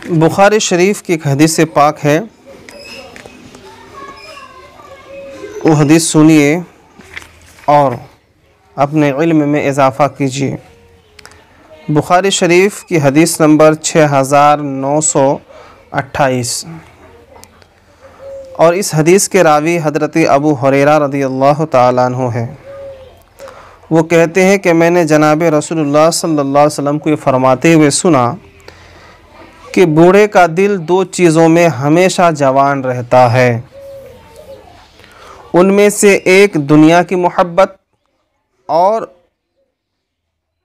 बुखारी शरीफ की एक हदीस से पाक है, वो हदीस सुनिए और अपने इल्म में इजाफ़ा कीजिए। बुखारी शरीफ की हदीस नंबर 6928 और इस हदीस के रावी हज़रत अबू हुरैरा रज़ियल्लाहु ताला अन्हु है। वो कहते हैं कि मैंने जनाब रसूलुल्लाह सल्लल्लाहु अलैहि वसल्लम को ये फरमाते हुए सुना कि बूढ़े का दिल दो चीज़ों में हमेशा जवान रहता है, उनमें से एक दुनिया की मोहब्बत और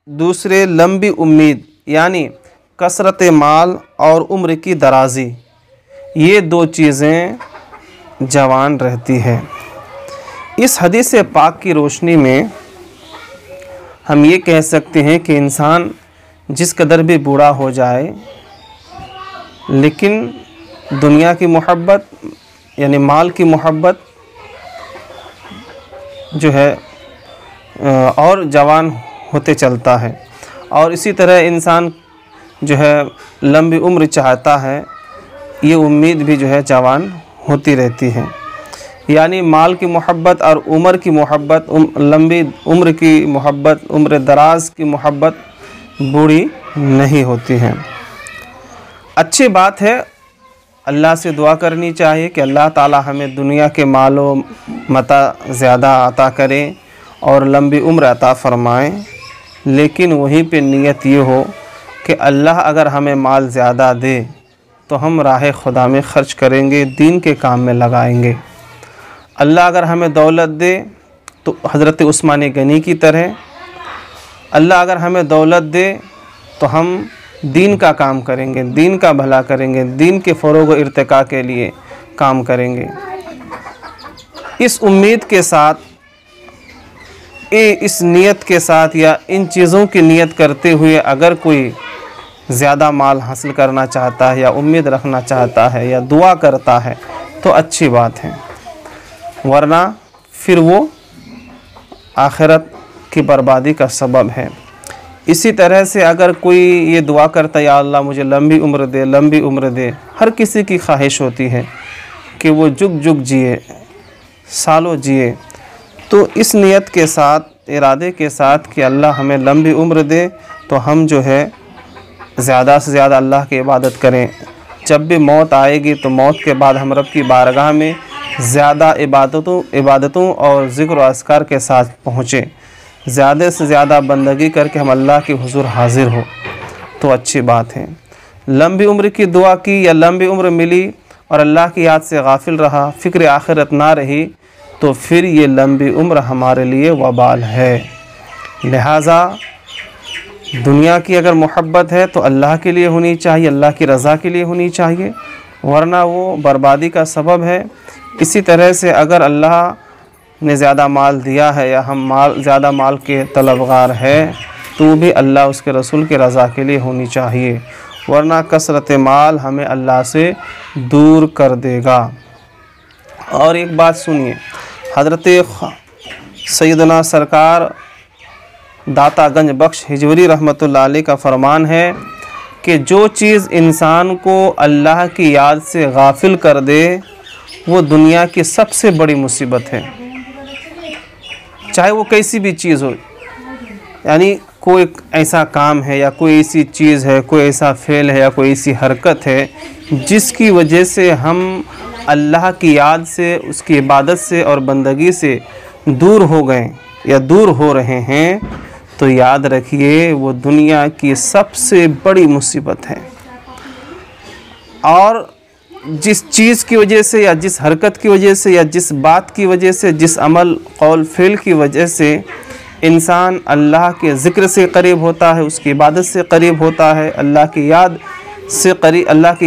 दूसरे लंबी उम्मीद यानी कसरत माल और उम्र की दराज़ी। ये दो चीज़ें जवान रहती है। इस हदीस पाक की रोशनी में हम ये कह सकते हैं कि इंसान जिस कदर भी बूढ़ा हो जाए लेकिन दुनिया की मोहब्बत यानी माल की मोहब्बत जो है और जवान होते चलता है, और इसी तरह इंसान जो है लंबी उम्र चाहता है, ये उम्मीद भी जो है जवान होती रहती है। यानी माल की मोहब्बत और उम्र की मोहब्बत, लंबी उम्र की मोहब्बत, उम्र दराज की मोहब्बत बूढ़ी नहीं होती है। अच्छी बात है, अल्लाह से दुआ करनी चाहिए कि अल्लाह ताला हमें दुनिया के मालो मता ज़्यादा अता करें और लंबी उम्र अता फ़रमाएँ, लेकिन वहीं पे नियत ये हो कि अल्लाह अगर हमें माल ज़्यादा दे तो हम राह खुदा में ख़र्च करेंगे, दीन के काम में लगाएंगे। अल्लाह अगर हमें दौलत दे तो हज़रत उस्मान गनी की तरह, अल्लाह अगर हमें दौलत दे तो हम दीन का काम करेंगे, दीन का भला करेंगे, दीन के फ़रोग़ व इर्तिका के लिए काम करेंगे। इस उम्मीद के साथ, इस नियत के साथ या इन चीज़ों की नियत करते हुए अगर कोई ज़्यादा माल हासिल करना चाहता है या उम्मीद रखना चाहता है या दुआ करता है तो अच्छी बात है, वरना फिर वो आखिरत की बर्बादी का सबब है। इसी तरह से अगर कोई ये दुआ करता है या अल्लाह मुझे लंबी उम्र दे, लंबी उम्र दे, हर किसी की ख्वाहिश होती है कि वो जुग जुग जिए, सालों जिए, तो इस नियत के साथ, इरादे के साथ कि अल्लाह हमें लंबी उम्र दे तो हम जो है ज़्यादा से ज़्यादा अल्लाह की इबादत करें। जब भी मौत आएगी तो मौत के बाद हम रब की बारगाह में ज़्यादा इबादतों और ज़िक्र व अस्कार के साथ पहुँचें, ज़्यादा से ज़्यादा बंदगी करके हम अल्लाह के हुज़ूर हाज़िर हो तो अच्छी बात है। लंबी उम्र की दुआ की या लंबी उम्र मिली और अल्लाह की याद से गाफिल रहा, फ़िक्र आखिरत ना रही, तो फिर ये लंबी उम्र हमारे लिए वबाल है। लिहाजा दुनिया की अगर मोहब्बत है तो अल्लाह के लिए होनी चाहिए, अल्लाह की रज़ा के लिए होनी चाहिए, वरना वो बर्बादी का सबब है। इसी तरह से अगर अल्लाह ने ज़्यादा माल दिया है या हम ज़्यादा माल के तलबगार है तो भी अल्लाह उसके रसूल के रज़ा के लिए होनी चाहिए, वरना कसरत माल हमें अल्लाह से दूर कर देगा। और एक बात सुनिए, हज़रत सैयदना सरकार दाता गंज बख्श हिजवरी रहमतुल्लाह अलैह का फरमान है कि जो चीज़ इंसान को अल्लाह की याद से गाफिल कर दे वो दुनिया की सबसे बड़ी मुसीबत है, चाहे वो कैसी भी चीज़ हो। यानी कोई ऐसा काम है या कोई ऐसी चीज़ है, कोई ऐसा फ़ेल है या कोई ऐसी हरकत है जिसकी वजह से हम अल्लाह की याद से, उसकी इबादत से और बंदगी से दूर हो गए या दूर हो रहे हैं, तो याद रखिए वो दुनिया की सबसे बड़ी मुसीबत है। और जिस चीज़ की वजह से या जिस हरकत की वजह से या जिस बात की वजह से, जिस अमल कौल फ़ेल की वजह से इंसान अल्लाह के ज़िक्र से करीब होता है, उसकी इबादत से करीब होता है, अल्लाह की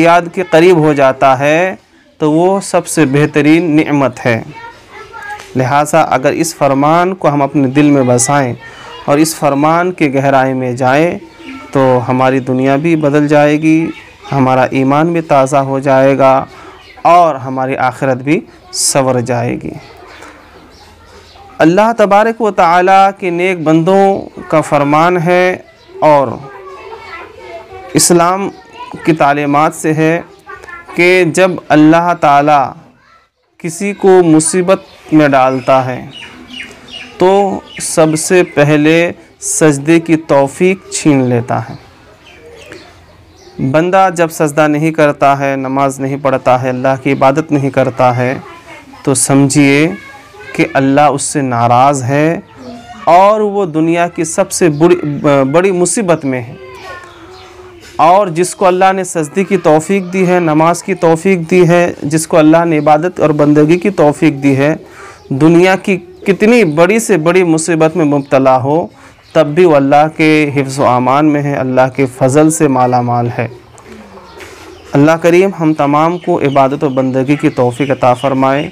याद के करीब हो जाता है, तो वो सबसे बेहतरीन नेमत है। लिहाजा अगर इस फरमान को हम अपने दिल में बसाएं और इस फरमान के गहराई में जाएं तो हमारी दुनिया भी बदल जाएगी, हमारा ईमान भी ताज़ा हो जाएगा और हमारी आखिरत भी संवर जाएगी। अल्लाह तबारक व तआला के नेक बंदों का फरमान है और इस्लाम की तालीमात से है कि जब अल्लाह ताला किसी को मुसीबत में डालता है तो सबसे पहले सजदे की तौफीक छीन लेता है। बंदा जब सजदा नहीं करता है, नमाज नहीं पढ़ता है, अल्लाह की इबादत नहीं करता है, तो समझिए कि अल्लाह उससे नाराज़ है और वो दुनिया की सबसे बड़ी मुसीबत में है। और जिसको अल्लाह ने सजदे की तौफीक दी है, नमाज की तौफीक दी है, जिसको अल्लाह ने इबादत और बंदगी की तौफीक दी है, दुनिया की कितनी बड़ी से बड़ी मुसीबत में मुब्तला हो तब भी वो अल्लाह के हिफ्ज़ व आमान में है, अल्लाह के फ़ज़ल से माला माल है। अल्लाह करीम हम तमाम को इबादत और बंदगी की तौफीक अता फ़रमाए।